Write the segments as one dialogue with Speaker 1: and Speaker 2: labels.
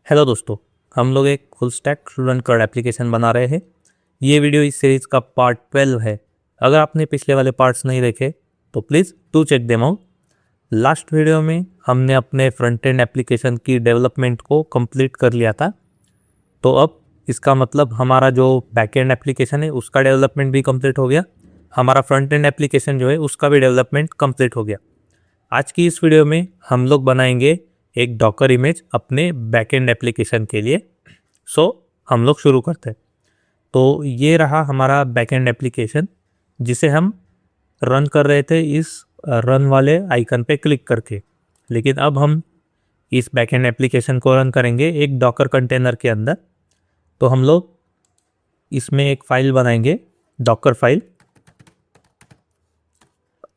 Speaker 1: Hello दोस्तों, हम लोग एक full stack student card application बना रहे हैं। ये वीडियो इस सीरीज़ का पार्ट 12 है। अगर आपने पिछले वाले पार्ट्स नहीं देखे तो please to check them out. Last video में हमने अपने फ्रंट एंड एप्लीकेशन की डेवलपमेंट को कंप्लीट कर लिया था। तो अब इसका मतलब हमारा जो बैक एंड एप्लीकेशन है उसका डेवलपमेंट भी कंप्लीट हो गया, हमारा फ्रंट एंड एप्लीकेशन जो है उसका भी डेवलपमेंट कंप्लीट हो गया। आज की इस वीडियो में हम लोग बनाएंगे एक डॉकर इमेज अपने बैकएंड एप्लीकेशन के लिए। हम लोग शुरू करते हैं। तो ये रहा हमारा बैकएंड एप्लीकेशन जिसे हम रन कर रहे थे इस रन वाले आइकन पे क्लिक करके। लेकिन अब हम इस बैकएंड एप्लीकेशन को रन करेंगे एक डॉकर कंटेनर के अंदर। तो हम लोग इसमें एक फाइल बनाएंगे, डॉकर फाइल।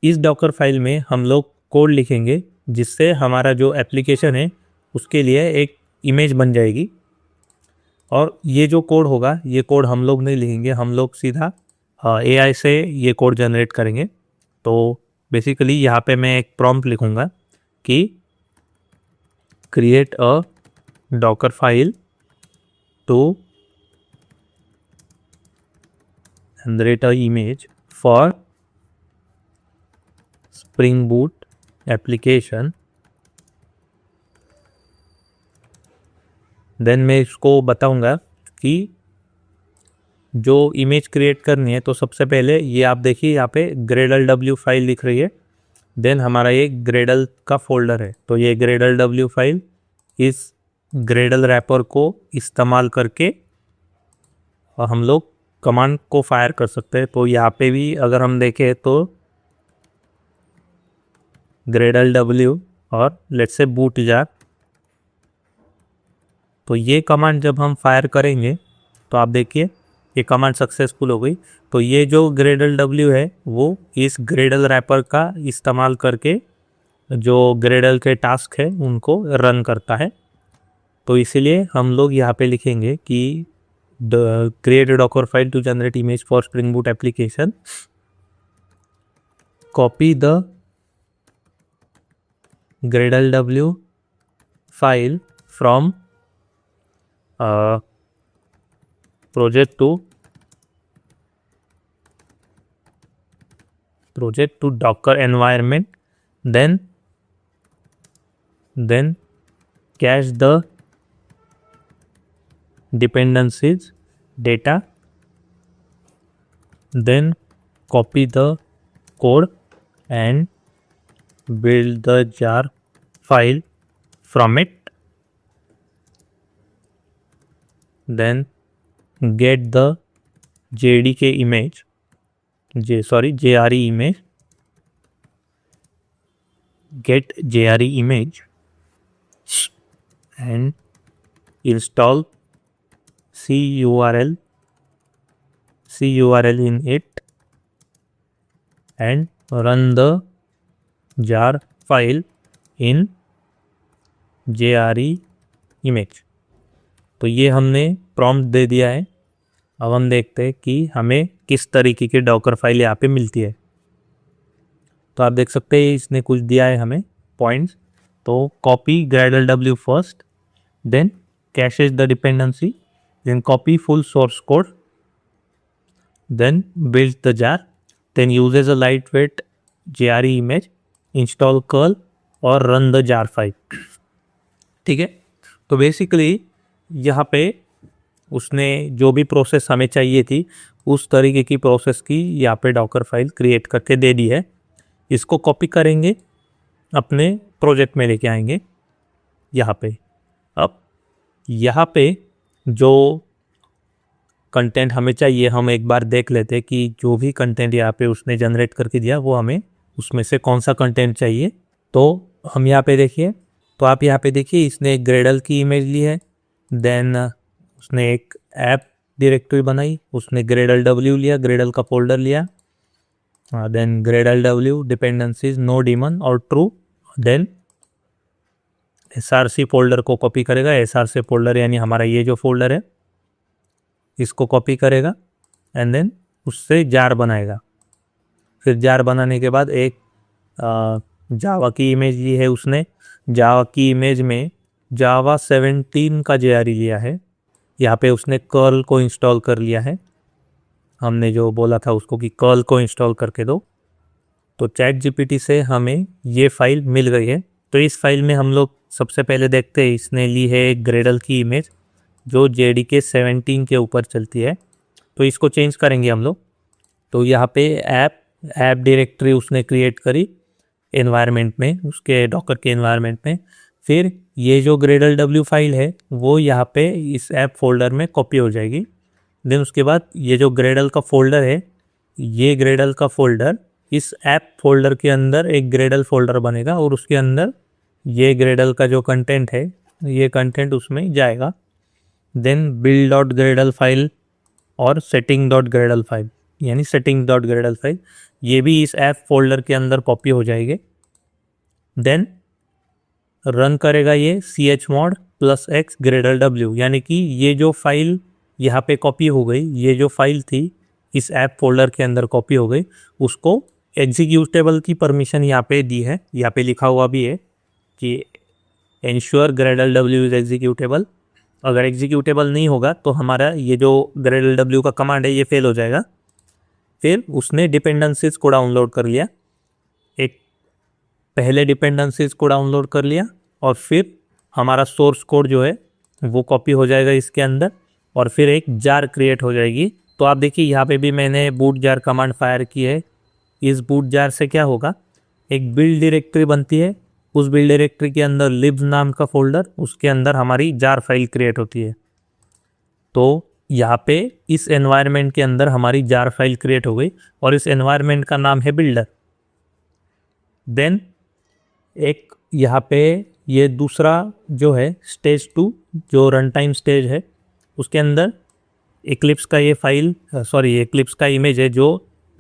Speaker 1: इस डॉकर फाइल में हम लोग कोड लिखेंगे जिससे हमारा जो एप्लीकेशन है उसके लिए एक इमेज बन जाएगी। और ये जो कोड होगा ये कोड हम लोग नहीं लिखेंगे, हम लोग सीधा एआई से ये कोड जनरेट करेंगे। तो बेसिकली यहाँ पे मैं एक प्रॉम्प्ट लिखूँगा कि create a Docker file to generate a image for Spring Boot application. Then मैं इसको बताऊंगा कि जो इमेज क्रिएट करनी है तो सबसे पहले ये आप देखिए यहाँ पे ग्रेडल डब्ल्यू फाइल दिख रही है। देन हमारा ये ग्रेडल का फोल्डर है। तो ये ग्रेडल डब्ल्यू फाइल इस ग्रेडल रैपर को इस्तेमाल करके हम लोग कमांड को फायर कर सकते हैं। तो यहाँ पे भी अगर हम देखें तो ग्रेडल डब्ल्यू और लेट्स से बूट जार। तो ये कमांड जब हम फायर करेंगे तो आप देखिए ये कमांड सक्सेसफुल हो गई। तो ये जो ग्रेडल डब्ल्यू है वो इस ग्रेडल रैपर का इस्तेमाल करके जो ग्रेडल के टास्क है उनको रन करता है। तो इसीलिए हम लोग यहाँ पे लिखेंगे कि the create Docker file to generate image for Spring Boot application, copy the Gradle डब्ल्यू file from project to docker environment, then cache the dependencies data, then copy the code and build the jar file from it, then get the JDK image, JRE image, get JRE image and install CURL in it and run the jar file in JRE image। तो ये हमने prompt दे दिया है। अब हम देखते हैं कि हमें किस तरीके की डॉकर फाइल यहाँ पे मिलती है। तो आप देख सकते हैं इसने कुछ दिया है हमें पॉइंट्स। तो कॉपी ग्रेडल डब्ल्यू first, then caches the dependency, then copy full source code, then build the jar, then uses a lightweight JRE image, install curl और रन द जार फाइल। ठीक है। तो बेसिकली यहाँ पे उसने जो भी प्रोसेस हमें चाहिए थी उस तरीके की प्रोसेस की यहाँ पे डॉकर फाइल क्रिएट करके दे दी है। इसको कॉपी करेंगे, अपने प्रोजेक्ट में लेके आएंगे यहाँ पे। अब यहाँ पे जो कंटेंट हमें चाहिए हम एक बार देख लेते कि जो भी कंटेंट यहाँ पे उसने जनरेट करके दिया वो हमें उसमें से कौन सा कंटेंट चाहिए। तो हम यहाँ पे देखिए, तो आप यहाँ पे देखिए इसने एक ग्रेडल की इमेज ली है। देन उसने एक ऐप डायरेक्टरी बनाई, उसने ग्रेडल डब्ल्यू लिया, ग्रेडल का फोल्डर लिया, देन ग्रेडल डब्ल्यू डिपेंडेंसीज नो डीमन और ट्रू, देन SRC फोल्डर को कॉपी करेगा। SRC फोल्डर यानी हमारा ये जो फोल्डर है इसको कॉपी करेगा एंड देन उससे जार बनाएगा। फिर जार बनाने के बाद एक जावा की इमेज ली है उसने। जावा की इमेज में जावा 17 का JRE लिया है। यहाँ पे उसने कर्ल को इंस्टॉल कर लिया है। हमने जो बोला था उसको कि कर्ल को इंस्टॉल करके दो, तो चैट जीपीटी से हमें ये फाइल मिल गई है। तो इस फाइल में हम लोग सबसे पहले देखते हैं, इसने ली है एक ग्रेडल की इमेज जो JDK 17 के ऊपर चलती है। तो इसको चेंज करेंगे हम लोग। तो यहाँ पे ऐप डायरेक्टरी उसने क्रिएट करी एनवायरनमेंट में, उसके डॉकर के एनवायरनमेंट में। फिर ये जो ग्रेडल डब्ल्यू फाइल है वो यहाँ पे इस ऐप फोल्डर में कॉपी हो जाएगी। देन उसके बाद ये जो ग्रेडल का फोल्डर है, ये ग्रेडल का फोल्डर इस ऐप फोल्डर के अंदर एक ग्रेडल फोल्डर बनेगा और उसके अंदर ये ग्रेडल का जो कंटेंट है ये कंटेंट उसमें जाएगा। Then build dot Gradle file और सेटिंग डॉट ग्रेडल फाइल, यानी सेटिंग डॉट ग्रेडल फाइल, ये भी इस ऐप फोल्डर के अंदर कॉपी हो जाएंगे। देन रन करेगा ये chmod +x ग्रेडल w, यानी कि ये जो फाइल यहाँ पे कॉपी हो गई, ये जो फाइल थी इस ऐप फोल्डर के अंदर कॉपी हो गई, उसको एग्जीक्यूटेबल की परमिशन यहाँ पे दी है। यहाँ पे लिखा हुआ भी है कि ensure Gradle w is executable. अगर एग्जीक्यूटेबल नहीं होगा तो हमारा ये जो ग्रेडल w का कमांड है ये फेल हो जाएगा। फिर उसने डिपेंडेंसीज को डाउनलोड कर लिया, एक पहले डिपेंडेंसीज को डाउनलोड कर लिया और फिर हमारा सोर्स कोड जो है वो कॉपी हो जाएगा इसके अंदर और फिर एक जार क्रिएट हो जाएगी। तो आप देखिए यहाँ पे भी मैंने बूट जार कमांड फायर की है। इस बूट जार से क्या होगा, एक बिल्ड डायरेक्टरी बनती है, उस बिल्ड डायरेक्टरी के अंदर लिब्स नाम का फोल्डर, उसके अंदर हमारी जार फाइल क्रिएट होती है। तो यहाँ पे इस एनवायरनमेंट के अंदर हमारी जार फाइल क्रिएट हो गई और इस एनवायरनमेंट का नाम है बिल्डर। देन एक यहाँ पे ये दूसरा जो है स्टेज 2 जो रन टाइम स्टेज है, उसके अंदर एक्लिप्स का ये फाइल एक्लिप्स का इमेज है जो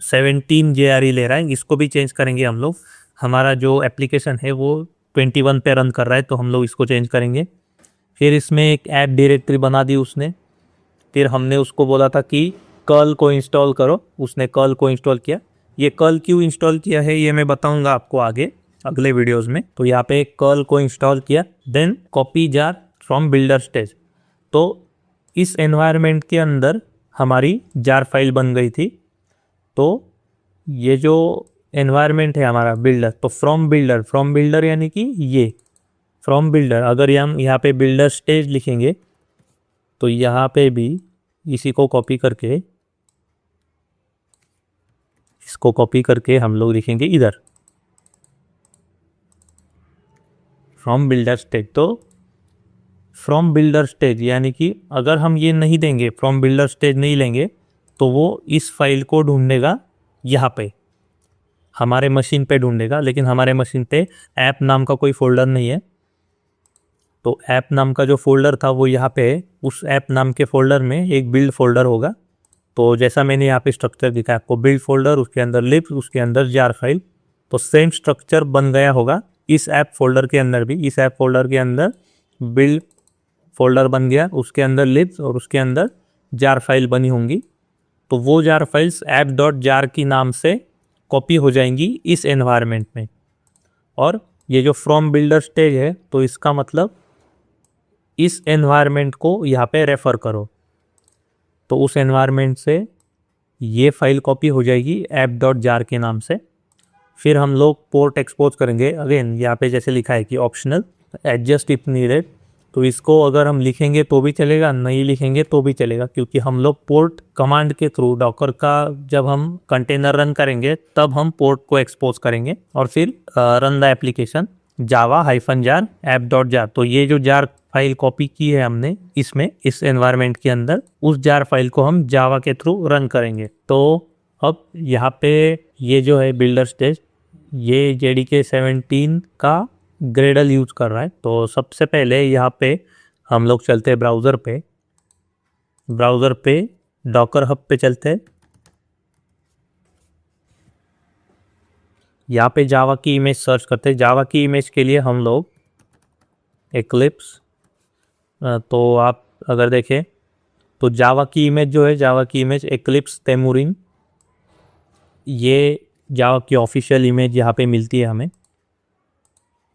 Speaker 1: 17 JRE ले रहा है, इसको भी चेंज करेंगे हम लोग। हमारा जो एप्लीकेशन है वो 21 पे रन कर रहा है तो हम लोग इसको चेंज करेंगे। फिर इसमें एक ऐप डायरेक्टरी बना दी उसने। फिर हमने उसको बोला था कि कर्ल को इंस्टॉल करो, उसने कर्ल को इंस्टॉल किया। ये कर्ल क्यों इंस्टॉल किया है ये मैं बताऊंगा आपको आगे अगले वीडियोस में। तो यहाँ पे कर्ल को इंस्टॉल किया। Then copy jar from builder stage. तो इस एनवायरनमेंट के अंदर हमारी जार फाइल बन गई थी। तो ये जो एनवायरनमेंट है हमारा बिल्डर, तो फ्रॉम बिल्डर यानी कि ये फ्रॉम बिल्डर, अगर हम यहाँ पे बिल्डर स्टेज लिखेंगे तो यहाँ पे भी इसी को कॉपी करके, इसको कॉपी करके हम लोग लिखेंगे इधर फ्रॉम बिल्डर स्टेज। तो फ्रॉम बिल्डर स्टेज यानी कि अगर हम ये नहीं देंगे, फ्रॉम बिल्डर स्टेज नहीं लेंगे, तो वो इस फाइल को ढूंढेगा यहाँ पे हमारे मशीन पे ढूंढेगा, लेकिन हमारे मशीन पे ऐप नाम का कोई फोल्डर नहीं है। तो ऐप नाम का जो फोल्डर था वो यहाँ पे है। उस ऐप नाम के फोल्डर में एक बिल्ड फोल्डर होगा। तो जैसा मैंने यहाँ पे स्ट्रक्चर दिखाया आपको, बिल्ड फोल्डर, उसके अंदर लिब्स, उसके अंदर जार फाइल, तो सेम स्ट्रक्चर बन गया होगा इस ऐप फोल्डर के अंदर भी। इस ऐप फोल्डर के अंदर बिल्ड फोल्डर बन गया, उसके अंदर लिब्स और उसके अंदर जार फाइल बनी होंगी। तो वो jar files app dot jar की नाम से कॉपी हो जाएंगी इस एनवायरनमेंट में। और ये जो फ्रॉम बिल्डर स्टेज है तो इसका मतलब इस एनवायरनमेंट को यहाँ पे रेफ़र करो। तो उस एनवायरनमेंट से ये फाइल कॉपी हो जाएगी ऐप डॉट जार के नाम से। फिर हम लोग पोर्ट एक्सपोज करेंगे। अगेन यहाँ पे जैसे लिखा है कि ऑप्शनल एडजस्ट इफ नीडेड, तो इसको अगर हम लिखेंगे तो भी चलेगा, नहीं लिखेंगे तो भी चलेगा, क्योंकि हम लोग पोर्ट कमांड के थ्रू डॉकर का जब हम कंटेनर रन करेंगे तब हम पोर्ट को एक्सपोज करेंगे। और फिर run the application java-jar app.jar। तो ये जो जार फाइल कॉपी की है हमने इसमें, इस एनवायरनमेंट के अंदर, उस जार फाइल को हम जावा के थ्रू रन करेंगे। तो अब यहाँ पे ये जो है बिल्डर स्टेज, ये JDK 17 का ग्रेडल यूज कर रहा है। तो सबसे पहले यहाँ पे हम लोग चलते हैं ब्राउज़र पे डॉकर हब पे चलते हैं। यहाँ पे जावा की इमेज सर्च करते हैं। जावा की इमेज के लिए हम लोग एक्लिप्स, तो आप अगर देखें तो जावा की इमेज जो है, जावा की इमेज एक्लिप्स टेमुरिन, ये जावा की ऑफिशियल इमेज यहाँ पे मिलती है हमें।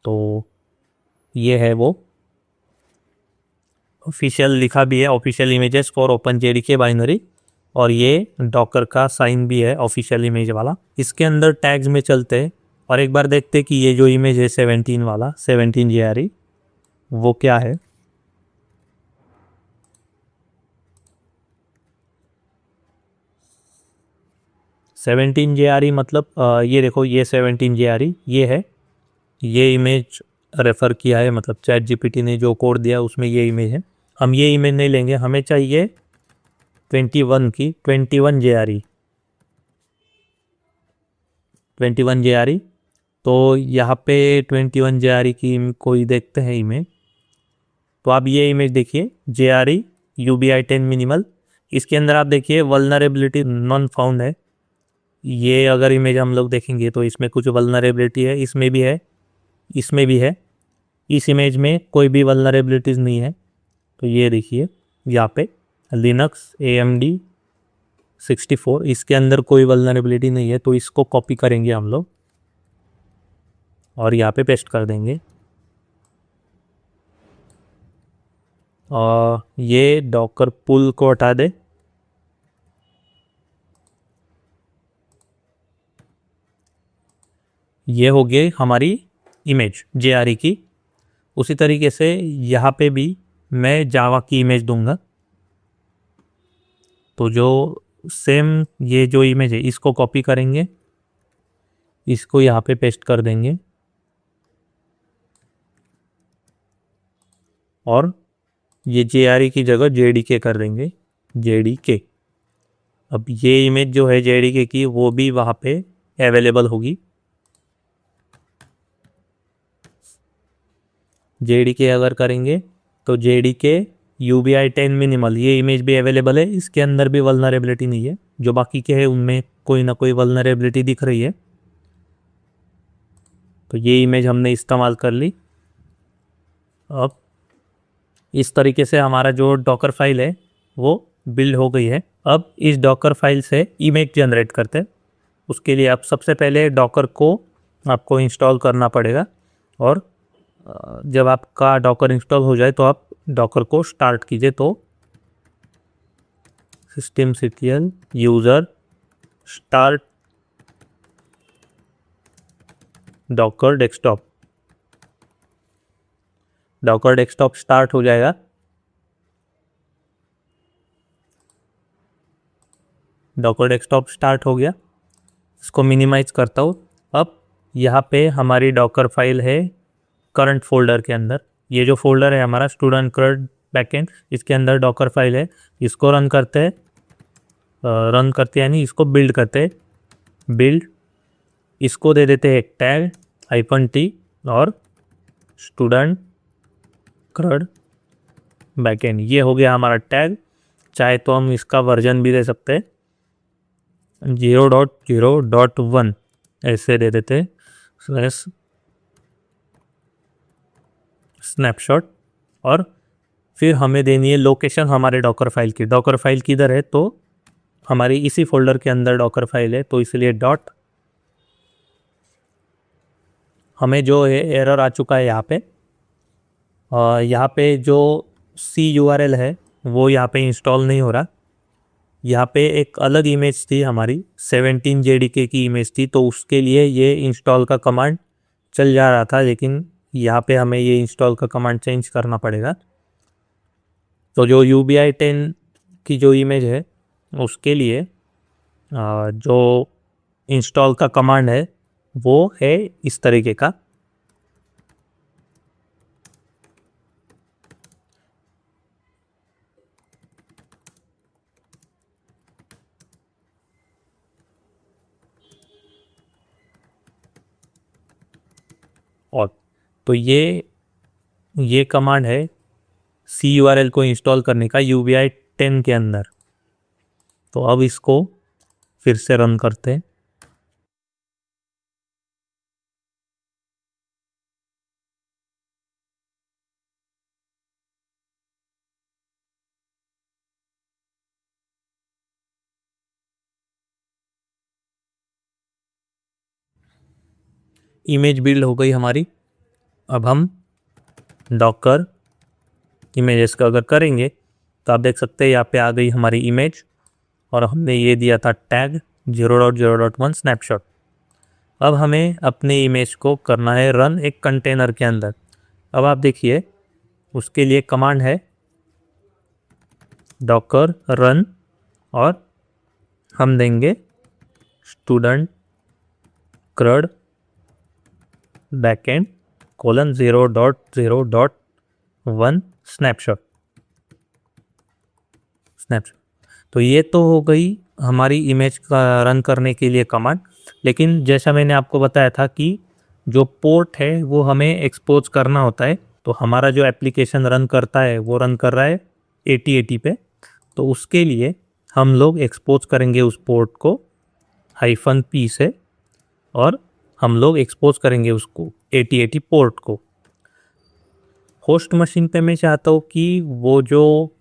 Speaker 1: तो ये है वो। ऑफिशियल लिखा भी है, official images for open JDK binary, और ये डॉकर का साइन भी है ऑफिशियल इमेज वाला। इसके अंदर टैग्स में चलते हैं और एक बार देखते हैं कि ये जो इमेज है 17 वाला 17 JRE वो क्या है। 17 JRE मतलब ये देखो, ये 17 JRE ये है, ये इमेज रेफ़र किया है, मतलब चैट जीपीटी ने जो कोड दिया उसमें ये इमेज है। हम ये इमेज नहीं लेंगे, हमें चाहिए 21 की 21 JRE 21 JRE। तो यहाँ पे 21 JRE की कोई देखते हैं इमेज। तो आप ये इमेज देखिए JRE UBI 10 मिनिमल, इसके अंदर आप देखिए वल्नरेबिलिटी नॉन फाउंड है। ये अगर इमेज हम लोग देखेंगे तो इसमें कुछ वल्नरेबिलिटी है, इसमें भी है, इसमें भी है। इस इमेज में कोई भी वल्नरेबिलिटीज़ नहीं है। तो ये देखिए यहाँ पे लिनक्स AMD 64, इसके अंदर कोई वल्नरेबिलिटी नहीं है। तो इसको कॉपी करेंगे हम लोग और यहाँ पे पेस्ट कर देंगे। और ये डॉकर पुल को हटा दे। ये हो गई हमारी इमेज JRE की। उसी तरीके से यहाँ पे भी मैं जावा की इमेज दूंगा। तो जो सेम ये जो इमेज है इसको कॉपी करेंगे, इसको यहाँ पे पेस्ट कर देंगे और ये JRE की जगह JDK कर देंगे, JDK। अब ये इमेज जो है JDK की वो भी वहाँ पे अवेलेबल होगी। JDK अगर करेंगे तो JDK UBI 10 मिनिमल, ये इमेज भी अवेलेबल है, इसके अंदर भी वल्नरेबिलिटी नहीं है। जो बाकी के हैं उनमें कोई ना कोई वल्नरेबिलिटी दिख रही है। तो ये इमेज हमने इस्तेमाल कर ली। अब इस तरीके से हमारा जो डॉकर फाइल है वो बिल्ड हो गई है। अब इस डॉकर फाइल से इमेज जनरेट करते हैं। उसके लिए आप सबसे पहले डॉकर को आपको इंस्टॉल करना पड़ेगा, और जब आपका डॉकर इंस्टॉल हो जाए तो आप डॉकर को स्टार्ट कीजिए। तो systemctl user start Docker desktop, Docker desktop start हो जाएगा। डॉकर डेस्कटॉप स्टार्ट हो गया, इसको मिनिमाइज करता हूँ। अब यहाँ पे हमारी डॉकर फाइल है करंट फोल्डर के अंदर। ये जो फोल्डर है हमारा स्टूडेंट क्रड बैकएंड, इसके अंदर डॉकर फाइल है। इसको रन करते हैं, यानी इसको बिल्ड करते हैं। बिल्ड, इसको दे देते हैं एक टैग -t और स्टूडेंट क्रड बैकएंड। ये हो गया हमारा टैग। चाहे तो हम इसका वर्जन भी दे सकते हैं, 0.0.1 ऐसे दे देते स्नैपशॉट। और फिर हमें देनी है लोकेशन हमारे डॉकर फाइल की। डॉकर फाइल किधर है, तो हमारी इसी फोल्डर के अंदर डॉकर फाइल है। तो इसलिए डॉट, हमें जो है एरर आ चुका है यहाँ पे, यहाँ पे जो CURL है वो यहाँ पे इंस्टॉल नहीं हो रहा। यहाँ पे एक अलग इमेज थी हमारी 17 JDK की इमेज थी, तो उसके लिए ये इंस्टॉल का कमांड चल जा रहा था, लेकिन यहाँ पे हमें ये इंस्टॉल का कमांड चेंज करना पड़ेगा। तो जो UBI 10 की जो इमेज है उसके लिए जो इंस्टॉल का कमांड है वो है इस तरीके का। और तो ये कमांड है CURL को इंस्टॉल करने का UBI 10 के अंदर। तो अब इसको फिर से रन करते हैं। इमेज बिल्ड हो गई हमारी। अब हम डॉकर इमेजेस का अगर करेंगे तो आप देख सकते हैं यहाँ पे आ गई हमारी इमेज और हमने ये दिया था टैग 0.0.1 स्नैपशॉट। अब हमें अपने इमेज को करना है रन एक कंटेनर के अंदर। अब आप देखिए उसके लिए कमांड है डॉकर रन और हम देंगे स्टूडेंट क्रड बैकएंड कोलन 0.0.1 स्नैपशॉट। तो ये तो हो गई हमारी इमेज का रन करने के लिए कमांड। लेकिन जैसा मैंने आपको बताया था कि जो पोर्ट है वो हमें एक्सपोज करना होता है। तो हमारा जो एप्लीकेशन रन करता है वो रन कर रहा है 8080 पे। तो उसके लिए हम लोग एक्सपोज करेंगे उस पोर्ट को -p से और हम लोग एक्सपोज करेंगे उसको 8080 पोर्ट को। होस्ट मशीन पे मैं चाहता हूँ कि वो जो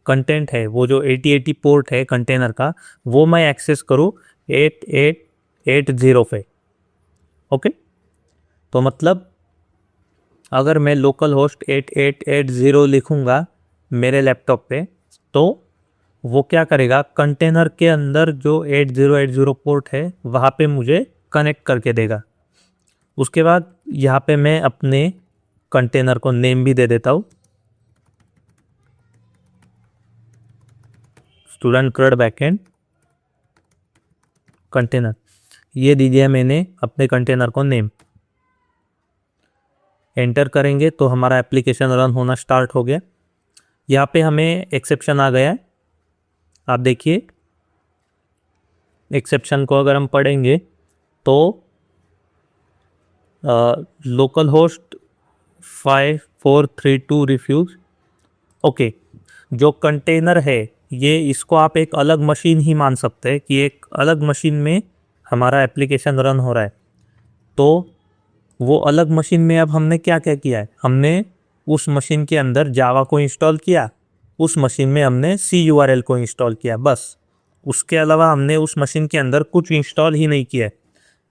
Speaker 1: कंटेंट है, वो जो 8080 पोर्ट है कंटेनर का, वो मैं एक्सेस करूँ 8880 पे। ओके, तो मतलब अगर मैं लोकल होस्ट 8880 लिखूँगा मेरे लैपटॉप पे तो वो क्या करेगा, कंटेनर के अंदर जो 8080 पोर्ट है वहाँ पे मुझे कनेक्ट करके देगा। उसके बाद यहाँ पे मैं अपने कंटेनर को नेम भी दे देता हूँ, स्टूडेंट क्रड बैकएंड कंटेनर। ये दे दिया मैंने अपने कंटेनर को नेम। एंटर करेंगे तो हमारा एप्लीकेशन रन होना स्टार्ट हो गया। यहाँ पे हमें एक्सेप्शन आ गया है, आप देखिए। एक्सेप्शन को अगर हम पढ़ेंगे तो लोकल होस्ट 5432 रिफ्यूज। ओके, जो कंटेनर है ये इसको आप एक अलग मशीन ही मान सकते हैं कि एक अलग मशीन में हमारा एप्लीकेशन रन हो रहा है। तो वो अलग मशीन में अब हमने क्या क्या किया है, हमने उस मशीन के अंदर जावा को इंस्टॉल किया, उस मशीन में हमने CURL को इंस्टॉल किया, बस। उसके अलावा हमने उस मशीन के अंदर कुछ इंस्टॉल ही नहीं किया है।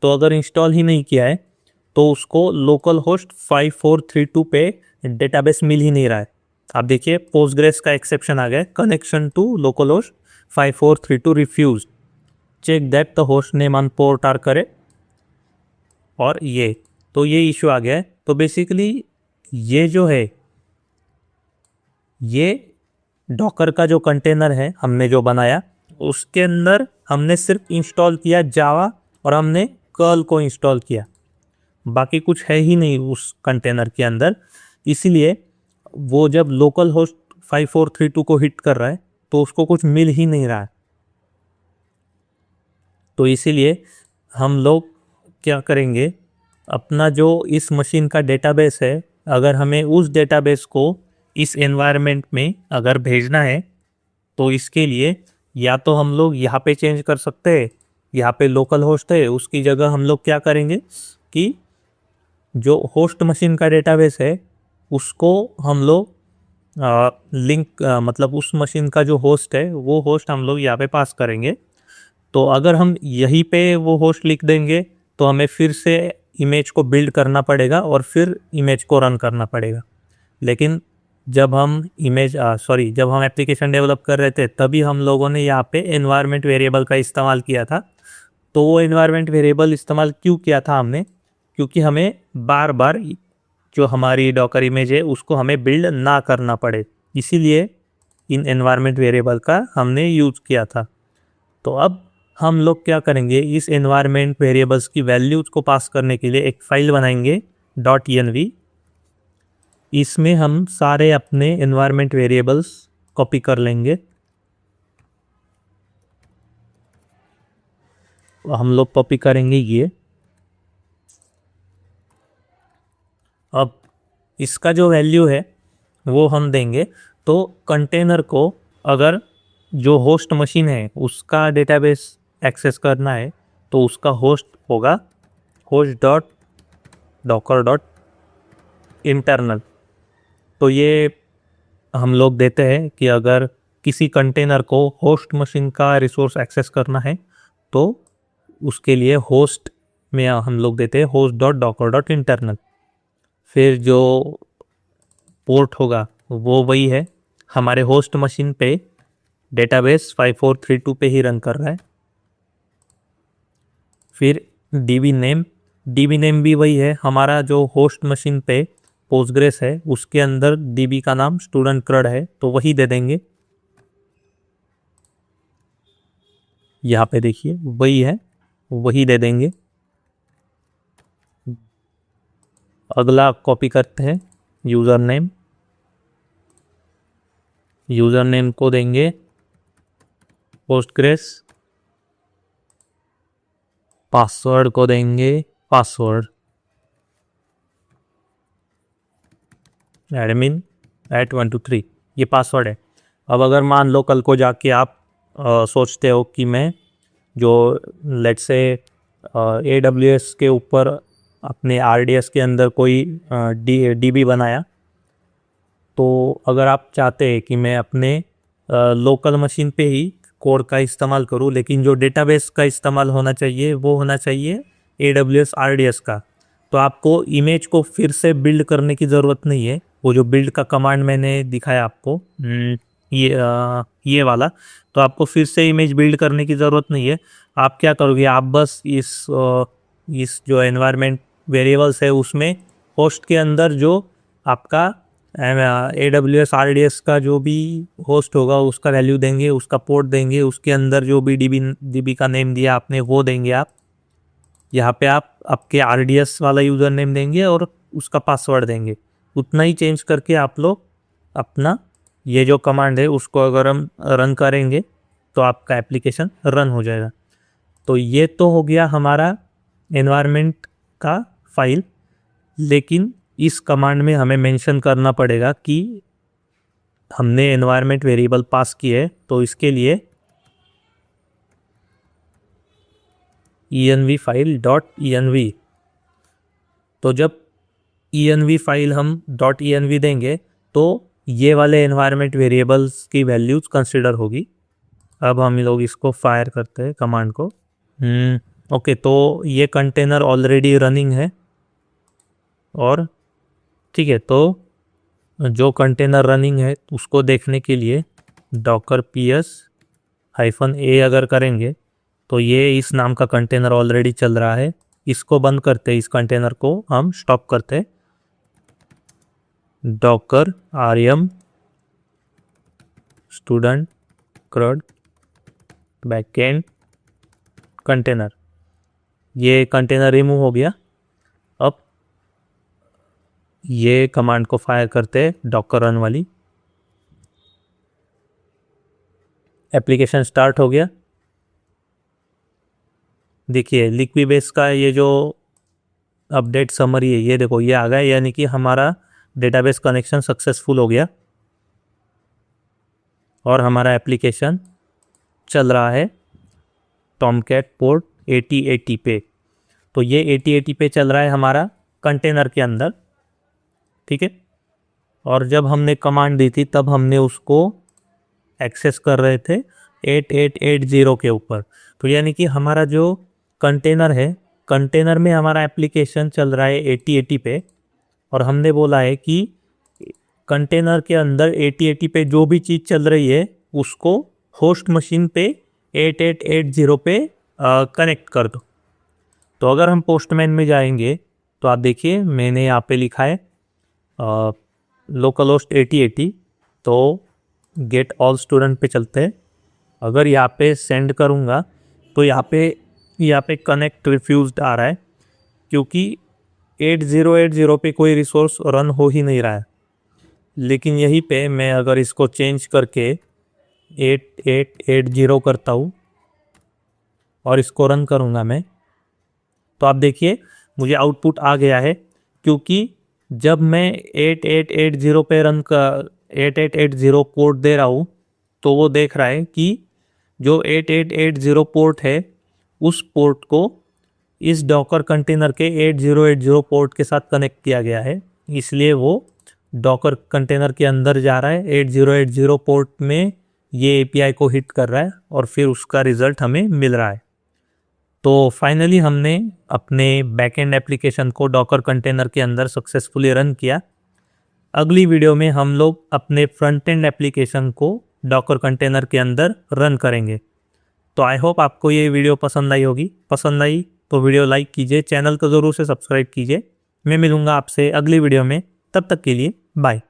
Speaker 1: तो अगर इंस्टॉल ही नहीं किया है तो उसको लोकल होस्ट 5432 पे डेटाबेस मिल ही नहीं रहा है। आप देखिए पोस्टग्रेस का एक्सेप्शन आ गया, connection to localhost 5432 refuse, check that the host name on port are correct. और ये तो ये इशू आ गया है। तो बेसिकली ये जो है, ये डॉकर का जो कंटेनर है हमने जो बनाया उसके अंदर हमने सिर्फ इंस्टॉल किया जावा और हमने कर्ल को इंस्टॉल किया, बाकी कुछ है ही नहीं उस कंटेनर के अंदर। इसीलिए वो जब लोकल होस्ट 5432 को हिट कर रहा है तो उसको कुछ मिल ही नहीं रहा है। तो इसीलिए हम लोग क्या करेंगे, अपना जो इस मशीन का डेटाबेस है, अगर हमें उस डेटाबेस को इस एनवायरनमेंट में अगर भेजना है तो इसके लिए या तो हम लोग यहाँ पे चेंज कर सकते हैं, यहाँ पे लोकल होस्ट है उसकी जगह हम लोग क्या करेंगे कि जो होस्ट मशीन का डेटाबेस है उसको हम लोग लिंक मतलब उस मशीन का जो होस्ट है वो होस्ट हम लोग यहाँ पे पास करेंगे। तो अगर हम यहीं पे वो होस्ट लिख देंगे तो हमें फिर से इमेज को बिल्ड करना पड़ेगा और फिर इमेज को रन करना पड़ेगा। लेकिन जब हम जब हम एप्लीकेशन डेवलप कर रहे थे तभी हम लोगों ने यहाँ पे एनवायरनमेंट वेरिएबल का इस्तेमाल किया था। तो वो एनवायरनमेंट वेरिएबल इस्तेमाल क्यों किया था हमने, क्योंकि हमें बार बार जो हमारी डॉकर इमेज है उसको हमें बिल्ड ना करना पड़े, इसीलिए इन एनवायरनमेंट वेरिएबल का हमने यूज़ किया था। तो अब हम लोग क्या करेंगे, इस एनवायरनमेंट वेरिएबल्स की वैल्यूज़ को पास करने के लिए एक फ़ाइल बनाएंगे .env। इसमें हम सारे अपने एनवायरनमेंट वेरिएबल्स कॉपी कर लेंगे। हम लोग कॉपी करेंगे ये। अब इसका जो वैल्यू है वो हम देंगे। तो कंटेनर को अगर जो होस्ट मशीन है उसका डेटाबेस एक्सेस करना है तो उसका होस्ट होगा host.docker.internal। तो ये हम लोग देते हैं कि अगर किसी कंटेनर को होस्ट मशीन का रिसोर्स एक्सेस करना है तो उसके लिए होस्ट में हम लोग देते हैं host.docker.internal। फिर जो पोर्ट होगा वो वही है, हमारे होस्ट मशीन पे डेटाबेस 5432 पे ही रन कर रहा है। फिर डीबी नेम भी वही है, हमारा जो होस्ट मशीन पे पोस्टग्रेस है उसके अंदर डीबी का नाम स्टूडेंट क्रड है, तो वही दे देंगे। यहाँ पे देखिए वही है, वही दे देंगे। अगला कॉपी करते हैं, यूज़र नेम को देंगे पोस्टग्रेस, पासवर्ड को देंगे पासवर्ड admin@123, ये पासवर्ड है। अब अगर मान लो कल को जाके आप सोचते हो कि मैं जो लेट्स से AWS के ऊपर अपने RDS के अंदर कोई DB बनाया, तो अगर आप चाहते हैं कि मैं अपने लोकल मशीन पे ही कोड का इस्तेमाल करूं, लेकिन जो डेटाबेस का इस्तेमाल होना चाहिए वो होना चाहिए AWS RDS का, तो आपको इमेज को फिर से बिल्ड करने की ज़रूरत नहीं है। वो जो बिल्ड का कमांड मैंने दिखाया आपको, ये वाला, तो आपको फिर से इमेज बिल्ड करने की ज़रूरत नहीं है। आप क्या करोगे, आप बस इस जो एनवायरनमेंट वेरिएबल्स है उसमें होस्ट के अंदर जो आपका AWS RDS का जो भी होस्ट होगा उसका वैल्यू देंगे, उसका पोर्ट देंगे, उसके अंदर जो भी DB का नेम दिया आपने वो देंगे। आप यहाँ पे आप आपके RDS वाला यूज़र नेम देंगे और उसका पासवर्ड देंगे। उतना ही चेंज करके आप लोग अपना ये जो कमांड है उसको अगर हम रन करेंगे तो आपका एप्लीकेशन रन हो जाएगा। तो ये तो हो गया हमारा एनवायरनमेंट का फाइल, लेकिन इस कमांड में हमें मेंशन करना पड़ेगा कि हमने एनवायरनमेंट वेरिएबल पास किए है, तो इसके लिए env फाइल .env, तो जब env फाइल हम .env देंगे तो ये वाले एनवायरनमेंट वेरिएबल्स की वैल्यूज कंसिडर होगी। अब हम लोग इसको फायर करते हैं कमांड को। ओके, तो ये कंटेनर ऑलरेडी रनिंग है, और ठीक है, तो जो कंटेनर रनिंग है उसको देखने के लिए docker ps-a अगर करेंगे तो ये इस नाम का कंटेनर ऑलरेडी चल रहा है। इसको बंद करते, इस कंटेनर को हम स्टॉप करते, docker rm student क्रड backend container, ये कंटेनर रिमूव हो गया। अब ये कमांड को फायर करते डॉकर रन वाली, एप्लीकेशन स्टार्ट हो गया। देखिए लिक्विबेस का ये जो अपडेट समरी है, ये देखो ये आ गया, यानी कि हमारा डेटाबेस कनेक्शन सक्सेसफुल हो गया और हमारा एप्लीकेशन चल रहा है टॉमकैट पोर्ट 8080 पे। तो ये 8080 पे चल रहा है हमारा कंटेनर के अंदर, ठीक है। और जब हमने कमांड दी थी तब हमने उसको एक्सेस कर रहे थे 8880 के ऊपर। तो यानी कि हमारा जो कंटेनर है, कंटेनर में हमारा एप्लीकेशन चल रहा है 8080 पे, और हमने बोला है कि कंटेनर के अंदर 8080 पे जो भी चीज़ चल रही है उसको होस्ट मशीन पे 8880 पे कनेक्ट कर दो। तो अगर हम पोस्टमैन में जाएंगे तो आप देखिए मैंने यहाँ पे लिखा है लोकल होस्ट 8080, तो गेट ऑल स्टूडेंट पे चलते हैं। अगर यहाँ पे सेंड करूँगा तो यहाँ पे कनेक्ट रिफ्यूज्ड आ रहा है, क्योंकि 8080 पे कोई रिसोर्स रन हो ही नहीं रहा है। लेकिन यहीं पे मैं अगर इसको चेंज करके 8880 करता हूँ और इसको रन करूँगा मैं, तो आप देखिए मुझे आउटपुट आ गया है, क्योंकि जब मैं 8880 पे रन का 8880 पोर्ट दे रहा हूँ तो वो देख रहा है कि जो 8880 पोर्ट है उस पोर्ट को इस डॉकर कंटेनर के 8080 पोर्ट के साथ कनेक्ट किया गया है, इसलिए वो डॉकर कंटेनर के अंदर जा रहा है, 8080 पोर्ट में ये API को हिट कर रहा है और फिर उसका रिज़ल्ट हमें मिल रहा है। तो फाइनली हमने अपने बैकएंड एप्लीकेशन को डॉकर कंटेनर के अंदर सक्सेसफुली रन किया। अगली वीडियो में हम लोग अपने फ्रंट एंड एप्लीकेशन को डॉकर कंटेनर के अंदर रन करेंगे। तो आई होप आपको ये वीडियो पसंद आई होगी। पसंद आई तो वीडियो लाइक कीजिए, चैनल को ज़रूर से सब्सक्राइब कीजिए। मैं मिलूँगा आपसे अगली वीडियो में, तब तक के लिए बाय।